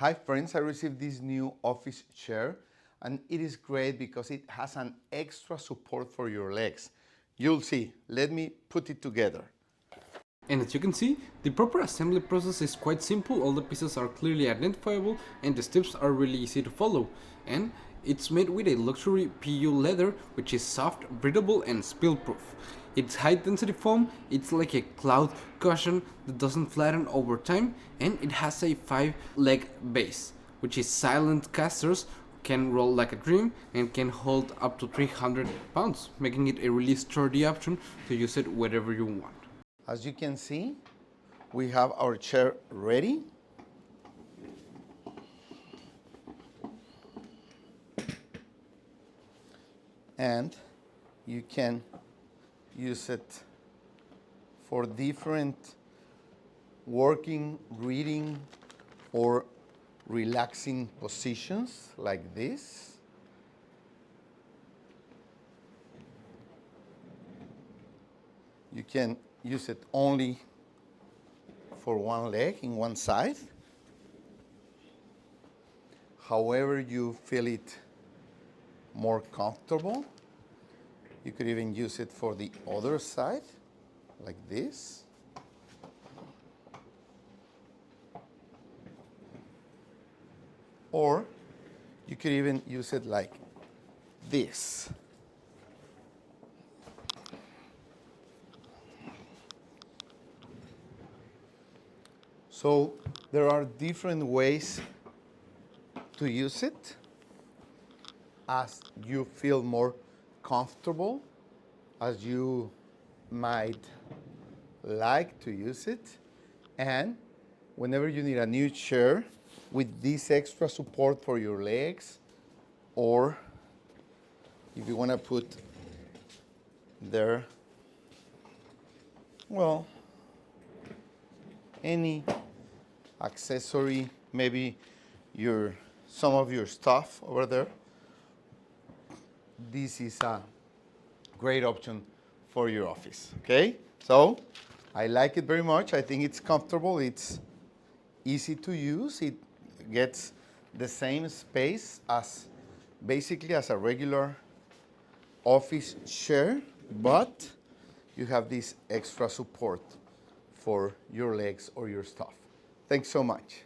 Hi friends, I received this new office chair and it is great because it has an extra support for your legs. You'll see. Let me put it together. And as you can see, the proper assembly process is quite simple, all the pieces are clearly identifiable and the steps are really easy to follow. And it's made with a luxury PU leather which is soft, breathable and spill proof. It's high density foam, it's like a cloud cushion that doesn't flatten over time, and it has a 5-leg base, which is silent casters, can roll like a dream and can hold up to 300 pounds, making it a really sturdy option to use it wherever you want. As you can see, we have our chair ready. And you can use it for different working, reading, or relaxing positions like this. You can use it only for one leg in one side. However you feel it more comfortable. You could even use it for the other side, like this. Or you could even use it like this. So there are different ways to use it as you feel more comfortable, as you might like to use it. And whenever you need a new chair with this extra support for your legs, or if you want to put there, well, any accessory, maybe some of your stuff over there, this is a great option for your office, okay? So I like it very much. I think it's comfortable, it's easy to use. It gets the same space as basically as a regular office chair, but you have this extra support for your legs or your stuff. Thanks so much.